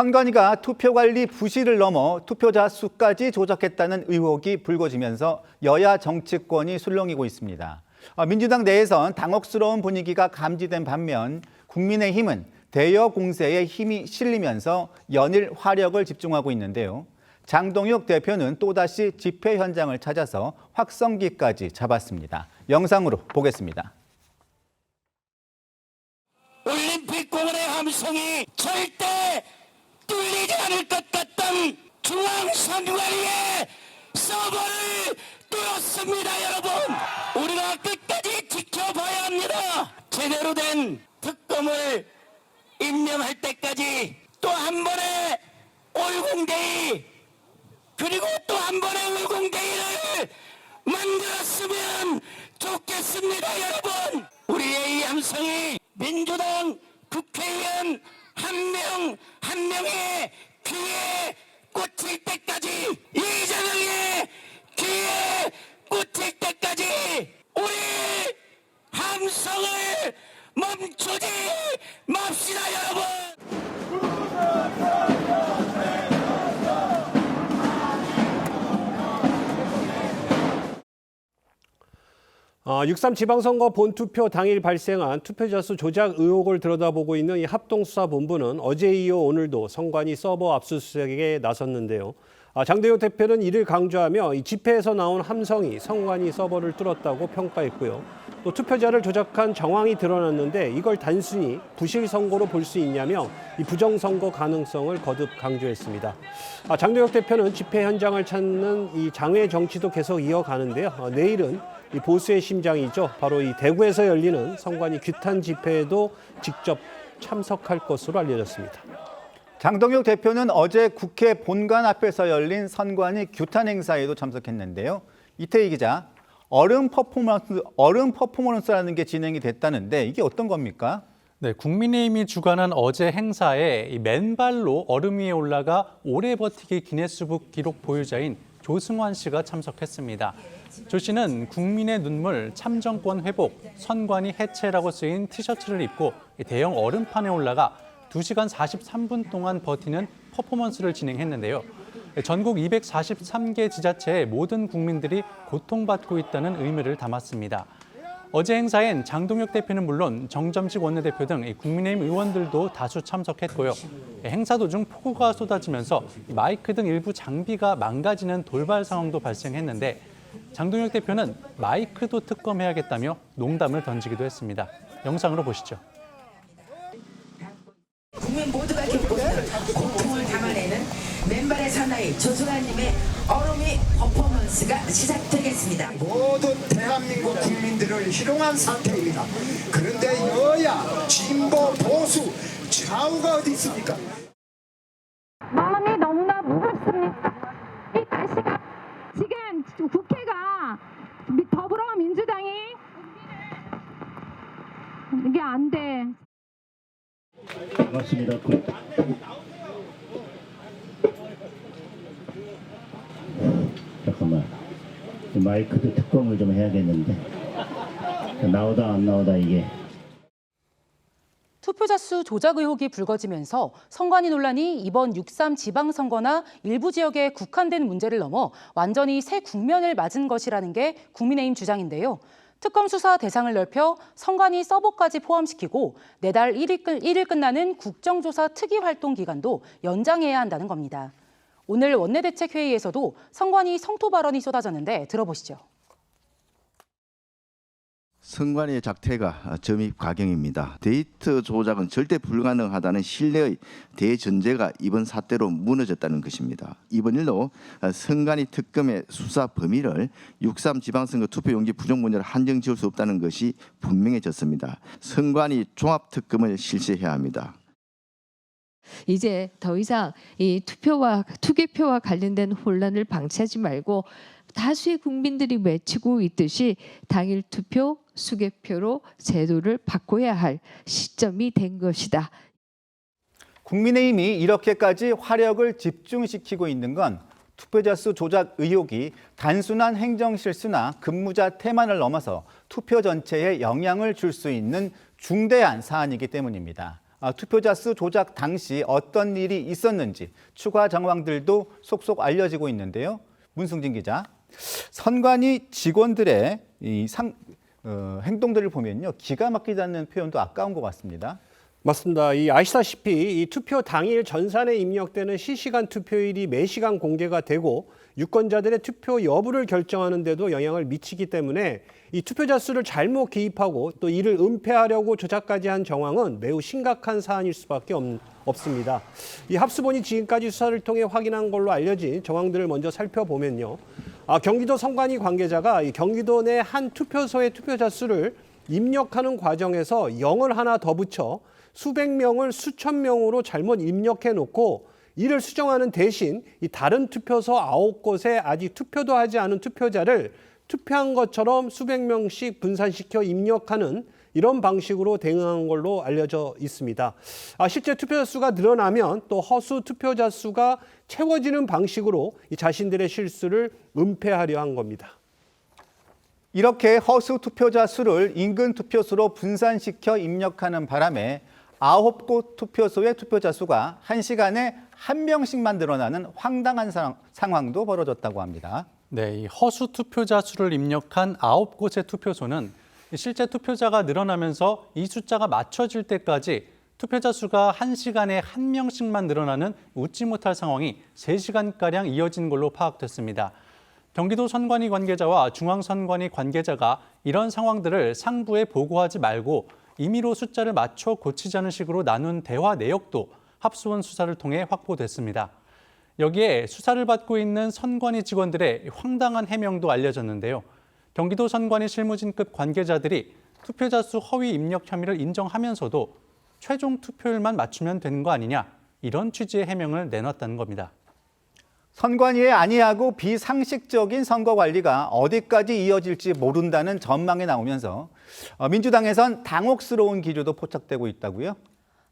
선관위가 투표관리 부실을 넘어 투표자 수까지 조작했다는 의혹이 불거지면서 여야 정치권이 술렁이고 있습니다. 민주당 내에선 당혹스러운 분위기가 감지된 반면 국민의힘은 대여 공세에 힘이 실리면서 연일 화력을 집중하고 있는데요. 장동혁 대표는 또다시 집회 현장을 찾아서 확성기까지 잡았습니다. 영상으로 보겠습니다. 올림픽 공원의 함성이 절대 뚫리지 않을 것 같던 중앙선관위의 서버를 뚫었습니다, 여러분. 우리가 끝까지 지켜봐야 합니다. 제대로 된 특검을 임명할 때까지 또 한 번의 올공대의 그리고 또 한 번의 올공대의를 만들었으면 좋겠습니다, 여러분. 우리의 이 함성이 민주당 국회의원 한 명 한 명의 귀에 꽂힐 때까지, 이재명의 귀에 꽂힐 때까지 우리 함성을 멈추지 맙시다, 여러분. 6.3 지방선거 본투표 당일 발생한 투표자 수 조작 의혹을 들여다보고 있는 이 합동수사본부는 어제 이어 오늘도 선관위 서버 압수수색에 나섰는데요. 장동혁 대표는 이를 강조하며 이 집회에서 나온 함성이 선관위 서버를 뚫었다고 평가했고요. 또 투표자를 조작한 정황이 드러났는데 이걸 단순히 부실 선거로 볼 수 있냐며 이 부정선거 가능성을 거듭 강조했습니다. 장동혁 대표는 집회 현장을 찾는 이 장외 정치도 계속 이어가는데요. 내일은 이 보수의 심장이죠. 바로 이 대구에서 열리는 선관위 규탄 집회에도 직접 참석할 것으로 알려졌습니다. 장동혁 대표는 어제 국회 본관 앞에서 열린 선관위 규탄 행사에도 참석했는데요. 이태희 기자, 얼음 퍼포먼스라는 게 진행이 됐다는데 이게 어떤 겁니까? 네, 국민의힘이 주관한 어제 행사에 이 맨발로 얼음 위에 올라가 오래 버티기 기네스북 기록 보유자인 조승환 씨가 참석했습니다. 조 씨는 국민의 눈물, 참정권 회복, 선관위 해체라고 쓰인 티셔츠를 입고 대형 얼음판에 올라가 2시간 43분 동안 버티는 퍼포먼스를 진행했는데요. 전국 243개 지자체의 모든 국민들이 고통받고 있다는 의미를 담았습니다. 어제 행사엔 장동혁 대표는 물론 정점식 원내대표 등 국민의힘 의원들도 다수 참석했고요. 행사 도중 폭우가 쏟아지면서 마이크 등 일부 장비가 망가지는 돌발 상황도 발생했는데 장동혁 대표는 마이크도 특검해야겠다며 농담을 던지기도 했습니다. 영상으로 보시죠. 국민 모두가 겪고 있는 고통을 담아내는 맨발의 사나이 조승환님의 얼음이 퍼포먼스가 시작되겠습니다. 모든 대한민국 국민들을 희롱한 사태입니다. 그런데 여야, 진보, 보수, 좌우가 어디 있습니까? 마음이 너무나 무겁습니다. 이 날씨가 지금 국회가 더불어민주당이 이게 안 돼. 맞습니다. 잠깐만. 마이크도 특검을 좀 해야겠는데. 나오다 안 나오다 이게. 투표자 수 조작 의혹이 불거지면서 선관위 논란이 이번 6.3 지방선거나 일부 지역에 국한된 문제를 넘어 완전히 새 국면을 맞은 것이라는 게 국민의힘 주장인데요. 특검 수사 대상을 넓혀 선관위 서버까지 포함시키고 내달 1일 끝나는 국정조사 특위활동 기간도 연장해야 한다는 겁니다. 오늘 원내대책회의에서도 선관위 성토 발언이 쏟아졌는데 들어보시죠. 선관위의 작태가 점입 과경입니다. 데이터 조작은 절대 불가능하다는 신뢰의 대전제가 이번 사태로 무너졌다는 것입니다. 이번 일로 선관위 특검의 수사 범위를 6.3 지방선거 투표용지 부정 문제를 한정 지을 수 없다는 것이 분명해졌습니다. 선관위 종합특검을 실시해야 합니다. 이제 더 이상 이 투개표와 관련된 혼란을 방치하지 말고 다수의 국민들이 외치고 있듯이 당일 투표, 수개표로 제도를 바꿔야 할 시점이 된 것이다. 국민의힘이 이렇게까지 화력을 집중시키고 있는 건 투표자 수 조작 의혹이 단순한 행정 실수나 근무자 태만을 넘어서 투표 전체에 영향을 줄 수 있는 중대한 사안이기 때문입니다. 투표자 수 조작 당시 어떤 일이 있었는지 추가 정황들도 속속 알려지고 있는데요. 문승진 기자, 선관위 직원들의 행동들을 보면요, 기가 막히다는 표현도 아까운 것 같습니다. 맞습니다. 아시다시피 이 투표 당일 전산에 입력되는 실시간 투표일이 매시간 공개가 되고 유권자들의 투표 여부를 결정하는 데도 영향을 미치기 때문에 이 투표자 수를 잘못 기입하고 또 이를 은폐하려고 조작까지 한 정황은 매우 심각한 사안일 수밖에 없습니다. 이 합수본이 지금까지 수사를 통해 확인한 걸로 알려진 정황들을 먼저 살펴보면요. 경기도 선관위 관계자가 이 경기도 내 한 투표소의 투표자 수를 입력하는 과정에서 0을 하나 더 붙여 수백 명을 수천 명으로 잘못 입력해 놓고 이를 수정하는 대신 이 다른 투표소 9곳에 아직 투표도 하지 않은 투표자를 투표한 것처럼 수백 명씩 분산시켜 입력하는 이런 방식으로 대응한 걸로 알려져 있습니다. 실제 투표자 수가 늘어나면 또 허수 투표자 수가 채워지는 방식으로 이 자신들의 실수를 은폐하려 한 겁니다. 이렇게 허수 투표자 수를 인근 투표소로 분산시켜 입력하는 바람에 9곳 투표소의 투표자 수가 1시간에 1명씩만 늘어나는 황당한 상황도 벌어졌다고 합니다. 네, 이 허수 투표자 수를 입력한 9곳의 투표소는 실제 투표자가 늘어나면서 이 숫자가 맞춰질 때까지 투표자 수가 1시간에 1명씩만 늘어나는 웃지 못할 상황이 3시간가량 이어진 걸로 파악됐습니다. 경기도 선관위 관계자와 중앙선관위 관계자가 이런 상황들을 상부에 보고하지 말고 임의로 숫자를 맞춰 고치자는 식으로 나눈 대화 내역도 합수원 수사를 통해 확보됐습니다. 여기에 수사를 받고 있는 선관위 직원들의 황당한 해명도 알려졌는데요. 경기도 선관위 실무진급 관계자들이 투표자 수 허위 입력 혐의를 인정하면서도 최종 투표율만 맞추면 되는 거 아니냐, 이런 취지의 해명을 내놨다는 겁니다. 선관위의 안이하고 비상식적인 선거 관리가 어디까지 이어질지 모른다는 전망이 나오면서 민주당에선 당혹스러운 기류도 포착되고 있다고요?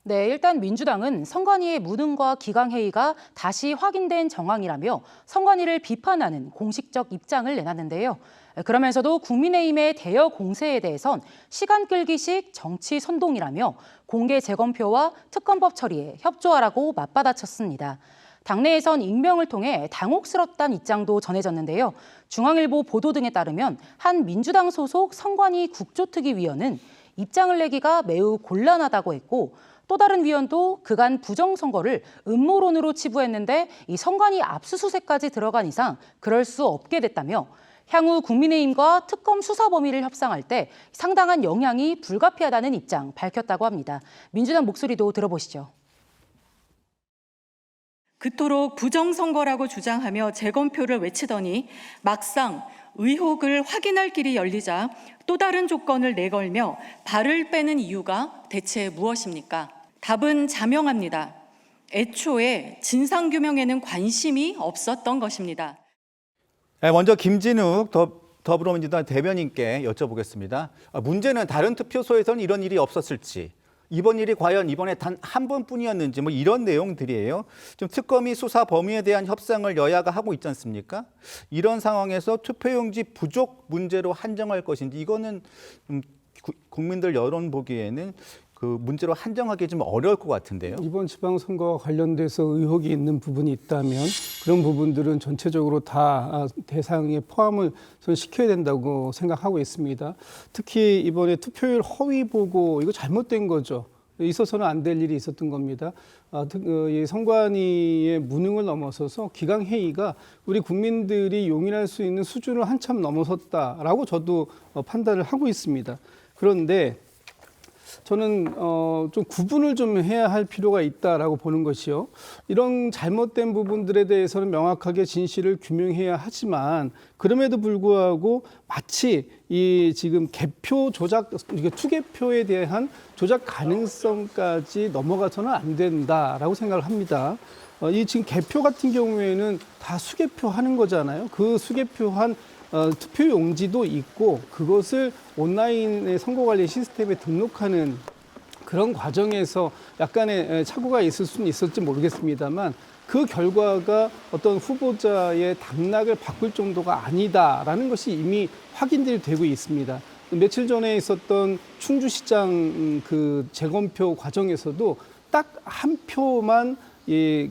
네, 일단 민주당은 선관위의 무능과 기강회의가 다시 확인된 정황이라며 선관위를 비판하는 공식적 입장을 내놨는데요. 그러면서도 국민의힘의 대여 공세에 대해선 시간 끌기식 정치 선동이라며 공개 재검표와 특검법 처리에 협조하라고 맞받아쳤습니다. 당내에선 익명을 통해 당혹스럽다는 입장도 전해졌는데요. 중앙일보 보도 등에 따르면 한 민주당 소속 선관위 국조특위위원은 입장을 내기가 매우 곤란하다고 했고, 또 다른 위원도 그간 부정선거를 음모론으로 치부했는데 이 선관위 압수수색까지 들어간 이상 그럴 수 없게 됐다며 향후 국민의힘과 특검 수사 범위를 협상할 때 상당한 영향이 불가피하다는 입장 밝혔다고 합니다. 민주당 목소리도 들어보시죠. 그토록 부정선거라고 주장하며 재검표를 외치더니 막상 의혹을 확인할 길이 열리자 또 다른 조건을 내걸며 발을 빼는 이유가 대체 무엇입니까? 답은 자명합니다. 애초에 진상규명에는 관심이 없었던 것입니다. 먼저 김진욱 더불어민주당 대변인께 여쭤보겠습니다. 문제는 다른 투표소에서는 이런 일이 없었을지, 이번 일이 과연 이번에 단 한 번뿐이었는지 이런 내용들이에요. 좀 특검이 수사 범위에 대한 협상을 여야가 하고 있지 않습니까? 이런 상황에서 투표용지 부족 문제로 한정할 것인지, 이거는 국민들 여론 보기에는 그 문제로 한정하기 좀 어려울 것 같은데요. 이번 지방선거와 관련돼서 의혹이 있는 부분이 있다면 그런 부분들은 전체적으로 다 대상에 포함을 시켜야 된다고 생각하고 있습니다. 특히 이번에 투표율 허위 보고, 이거 잘못된 거죠. 있어서는 안 될 일이 있었던 겁니다. 이 선관위의 무능을 넘어서서 기강회의가 우리 국민들이 용인할 수 있는 수준을 한참 넘어섰다라고 저도 판단을 하고 있습니다. 그런데 저는 좀 구분을 좀 해야 할 필요가 있다라고 보는 것이요. 이런 잘못된 부분들에 대해서는 명확하게 진실을 규명해야 하지만, 그럼에도 불구하고 마치 이 지금 개표 조작, 투개표에 대한 조작 가능성까지 넘어가서는 안 된다라고 생각을 합니다. 이 지금 개표 같은 경우에는 다 수개표 하는 거잖아요. 그 수개표한 투표용지도 있고 그것을 온라인의 선거관리 시스템에 등록하는 그런 과정에서 약간의 착오가 있을 수는 있을지 모르겠습니다만, 그 결과가 어떤 후보자의 당락을 바꿀 정도가 아니다라는 것이 이미 확인들이 되고 있습니다. 며칠 전에 있었던 충주시장 그 재검표 과정에서도 딱 한 표만 이게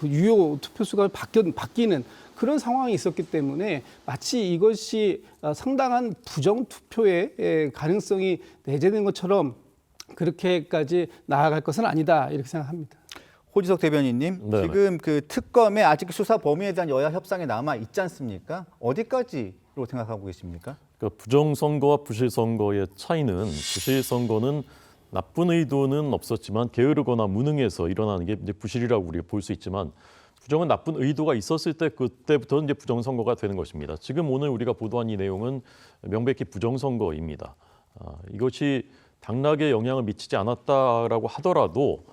유효 투표수가 바뀌는 그런 상황이 있었기 때문에 마치 이것이 상당한 부정 투표의 가능성이 내재된 것처럼 그렇게까지 나아갈 것은 아니다 이렇게 생각합니다. 호지석 대변인님, 네네. 지금 그 특검에 아직 수사 범위에 대한 여야 협상이 남아 있지 않습니까? 어디까지로 생각하고 계십니까? 그러니까 부정선거와 부실선거의 차이는 부실선거는 나쁜 의도는 없었지만 게으르거나 무능해서 일어나는 게 이제 부실이라고 우리가 볼 수 있지만 부정은 나쁜 의도가 있었을 때 그때부터 이제 부정선거가 되는 것입니다. 지금 오늘 우리가 보도한 이 내용은 명백히 부정선거입니다. 이것이 당락에 영향을 미치지 않았다라고 하더라도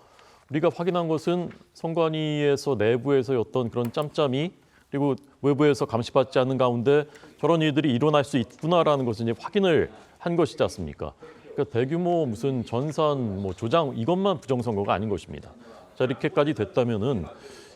우리가 확인한 것은 선관위에서 내부에서 어떤 그런 짬짬이 그리고 외부에서 감시받지 않는 가운데 저런 일들이 일어날 수 있구나라는 것을 이제 확인을 한 것이지 않습니까? 그러니까 대규모 무슨 전산, 조장 이것만 부정선거가 아닌 것입니다. 자, 이렇게까지 됐다면은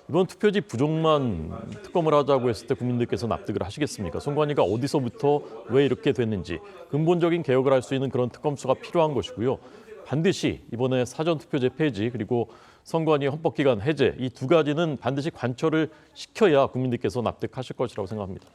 이번 투표지 부정만 특검을 하자고 했을 때 국민들께서 납득을 하시겠습니까? 선관위가 어디서부터 왜 이렇게 됐는지 근본적인 개혁을 할 수 있는 그런 특검 수가 필요한 것이고요. 반드시 이번에 사전투표제 폐지 그리고 선관위 헌법기관 해제 이 두 가지는 반드시 관철을 시켜야 국민들께서 납득하실 것이라고 생각합니다.